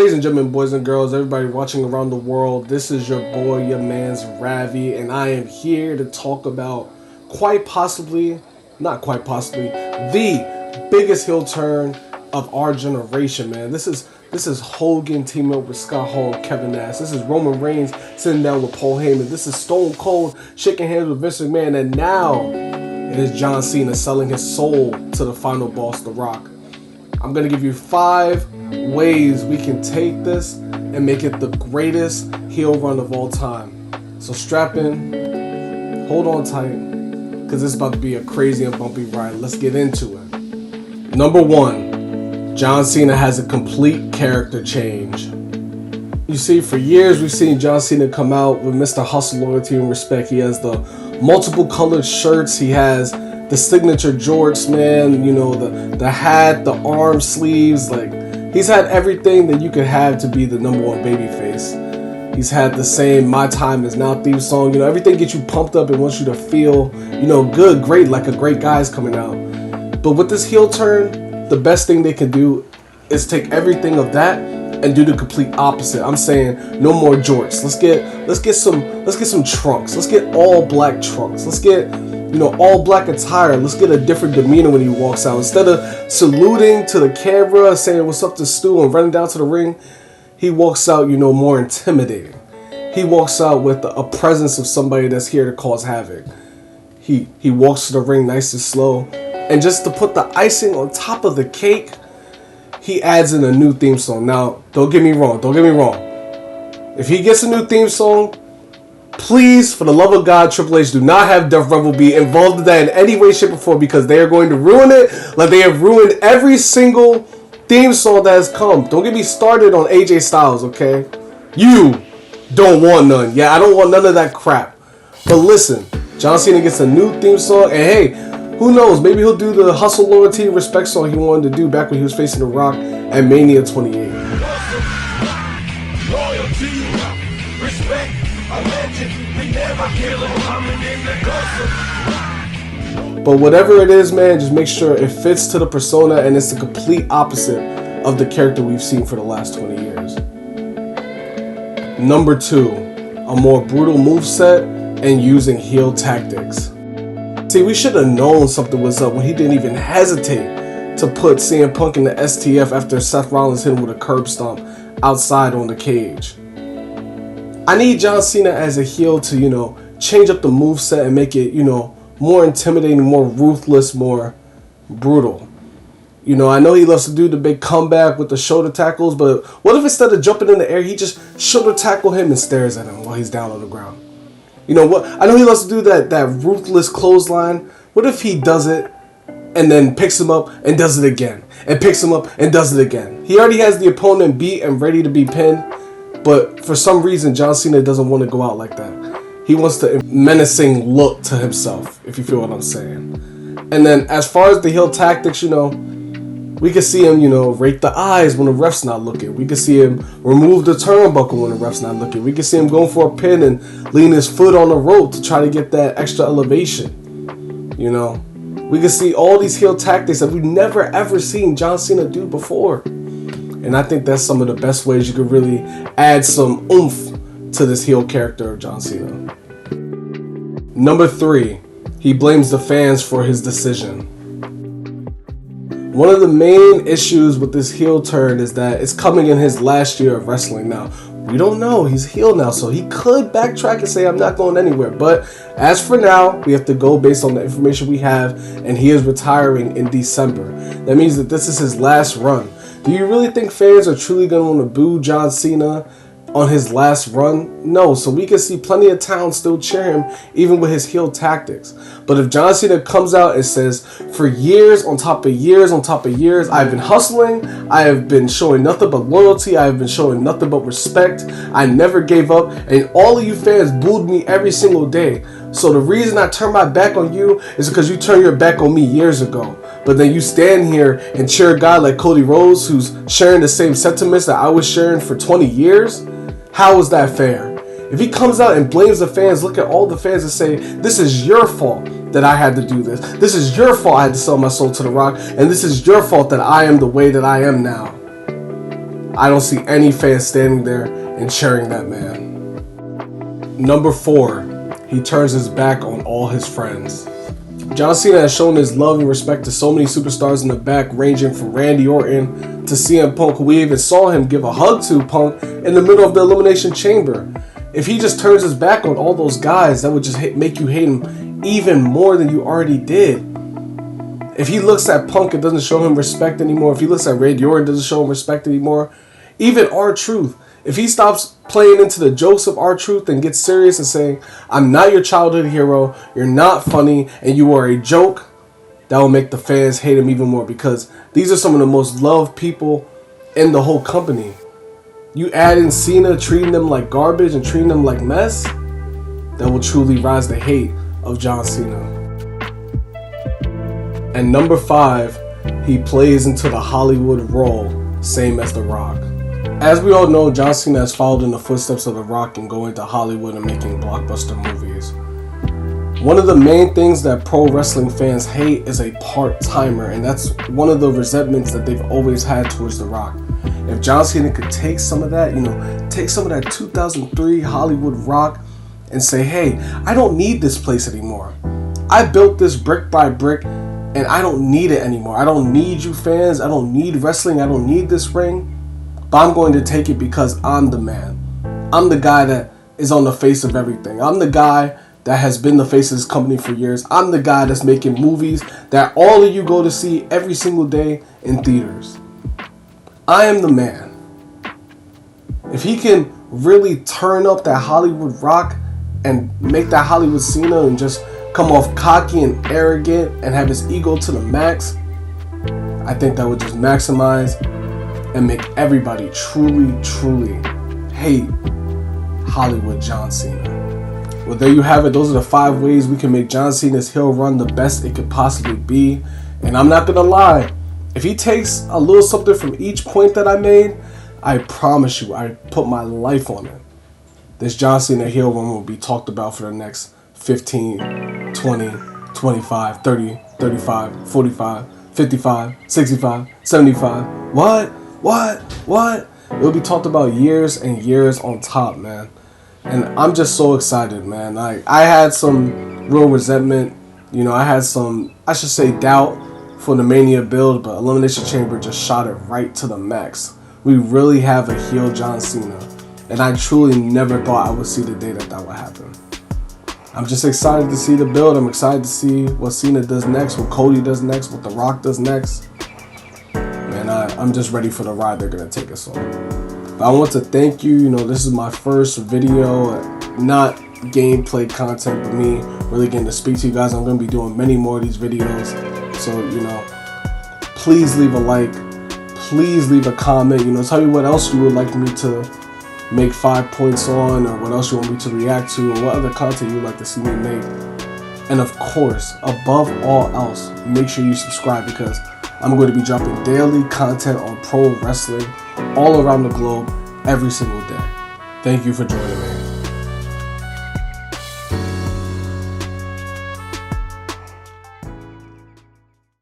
Ladies and gentlemen, boys and girls, everybody watching around the world, this is your boy, your man's Ravi, and I am here to talk about not quite possibly, the biggest heel turn of our generation, man. This is Hogan teaming up with Scott Hall and Kevin Nash. This is Roman Reigns sitting down with Paul Heyman. This is Stone Cold shaking hands with Vince McMahon, and now it is John Cena selling his soul to the final boss, The Rock. I'm going to give you 5 ways we can take this and make it the greatest heel run of all time. So strap in, hold on tight, because it's about to be a crazy and bumpy ride. Let's get into it. Number 1, John Cena has a complete character change. You see, for years we've seen John Cena come out with Mr. Hustle, Loyalty, and Respect. He has the multiple colored shirts. He has the signature jorts, man. You know, the hat, the arm sleeves. Like, he's had everything that you could have to be the number one babyface. He's had the same "My Time Is Now" theme song. You know, everything gets you pumped up and wants you to feel, you know, good, great, like a great guy's coming out. But with this heel turn, the best thing they can do is take everything of that and do the complete opposite. I'm saying no more jorts. Let's get some trunks. Let's get all black trunks. Let's get, you know, all black attire. Let's get a different demeanor when he walks out. Instead of saluting to the camera, saying what's up to Stu and running down to the ring, he walks out, you know, more intimidating. He walks out with a presence of somebody that's here to cause havoc. He walks to the ring nice and slow. And just to put the icing on top of the cake, he adds in a new theme song. Now, don't get me wrong. If he gets a new theme song, please, for the love of God, Triple H, do not have Death Rebel be involved in that in any way, shape, or form, because they are going to ruin it like they have ruined every single theme song that has come. Don't get me started on AJ Styles, okay? You don't want none. Yeah, I don't want none of that crap. But listen, John Cena gets a new theme song, and hey, who knows? Maybe he'll do the Hustle, Loyalty, and Respect song he wanted to do back when he was facing The Rock at Mania 28. Loyalty, respect, a legend, we never kill him, coming in the But whatever it is, man, just make sure it fits to the persona and it's the complete opposite of the character we've seen for the last 20 years. Number 2, a more brutal moveset and using heel tactics. See, we should have known something was up when he didn't even hesitate to put CM Punk in the STF after Seth Rollins hit him with a curb stomp outside on the cage. I need John Cena as a heel to, you know, change up the moveset and make it, you know, more intimidating, more ruthless, more brutal. You know, I know he loves to do the big comeback with the shoulder tackles, but what if instead of jumping in the air, he just shoulder tackle him and stares at him while he's down on the ground? You know what? I know he loves to do that ruthless clothesline. What if he does it and then picks him up and does it again, and picks him up and does it again? He already has the opponent beat and ready to be pinned, but for some reason John Cena doesn't want to go out like that. He wants the menacing look to himself, if you feel what I'm saying. And then as far as the heel tactics, you know, we can see him, you know, rake the eyes when the ref's not looking. We can see him remove the turnbuckle when the ref's not looking. We can see him going for a pin and lean his foot on the rope to try to get that extra elevation. You know, we can see all these heel tactics that we've never ever seen John Cena do before. And I think that's some of the best ways you could really add some oomph to this heel character of John Cena. Number 3, he blames the fans for his decision. One of the main issues with this heel turn is that it's coming in his last year of wrestling now. We don't know. He's heel now, so he could backtrack and say, I'm not going anywhere. But as for now, we have to go based on the information we have, and he is retiring in December. That means that this is his last run. Do you really think fans are truly going to want to boo John Cena on his last run? No, so we can see plenty of towns still cheer him even with his heel tactics. But if John Cena comes out and says, for years on top of years on top of years, I've been hustling, I have been showing nothing but loyalty, I have been showing nothing but respect, I never gave up, and all of you fans booed me every single day. So the reason I turned my back on you is because you turned your back on me years ago. But then you stand here and cheer a guy like Cody Rhodes who's sharing the same sentiments that I was sharing for 20 years? How is that fair? If he comes out and blames the fans, look at all the fans and say, this is your fault that I had to do this. This is your fault I had to sell my soul to The Rock. And this is your fault that I am the way that I am now. I don't see any fans standing there and cheering that man. Number 4, he turns his back on all his friends. John Cena has shown his love and respect to so many superstars in the back, ranging from Randy Orton to CM Punk. We even saw him give a hug to Punk in the middle of the Elimination Chamber. If he just turns his back on all those guys, that would just make you hate him even more than you already did. If he looks at Punk and doesn't show him respect anymore, if he looks at Randy Orton and doesn't show him respect anymore, even R-Truth, if he stops playing into the jokes of R-Truth and gets serious and saying, I'm not your childhood hero, you're not funny, and you are a joke, that will make the fans hate him even more, because these are some of the most loved people in the whole company. You add in Cena treating them like garbage and treating them like mess, that will truly rise the hate of John Cena. And number 5, he plays into the Hollywood role, same as The Rock. As we all know, John Cena has followed in the footsteps of The Rock and going to Hollywood and making blockbuster movies. One of the main things that pro wrestling fans hate is a part-timer, and that's one of the resentments that they've always had towards The Rock. If John Cena could take some of that, take some of that 2003 Hollywood Rock and say, hey, I don't need this place anymore. I built this brick by brick and I don't need it anymore. I don't need you fans. I don't need wrestling. I don't need this ring. But I'm going to take it because I'm the man. I'm the guy that is on the face of everything. I'm the guy that has been the face of this company for years. I'm the guy that's making movies that all of you go to see every single day in theaters. I am the man. If he can really turn up that Hollywood Rock and make that Hollywood Cena and just come off cocky and arrogant and have his ego to the max, I think that would just maximize and make everybody truly, truly hate Hollywood John Cena. Well, there you have it. Those are the 5 ways we can make John Cena's heel run the best it could possibly be. And I'm not going to lie. If he takes a little something from each point that I made, I promise you, I put my life on it. This John Cena heel run will be talked about for the next 15, 20, 25, 30, 35, 45, 55, 65, 75. What? It will be talked about years and years on top, man. And I'm just so excited, man. I had some real resentment. I had some, I should say, doubt for the Mania build, but Elimination Chamber just shot it right to the max. We really have a heel John Cena. And I truly never thought I would see the day that would happen. I'm just excited to see the build. I'm excited to see what Cena does next, what Cody does next, what The Rock does next. Man, I'm just ready for the ride they're going to take us on. But I want to thank you. This is my first video, not gameplay content, but me really getting to speak to you guys. I'm going to be doing many more of these videos. So, please leave a like. Please leave a comment. Tell me what else you would like me to make 5 points on, or what else you want me to react to, or what other content you would like to see me make. And of course, above all else, make sure you subscribe, because I'm going to be dropping daily content on pro wrestling all around the globe every single day. Thank you for joining me.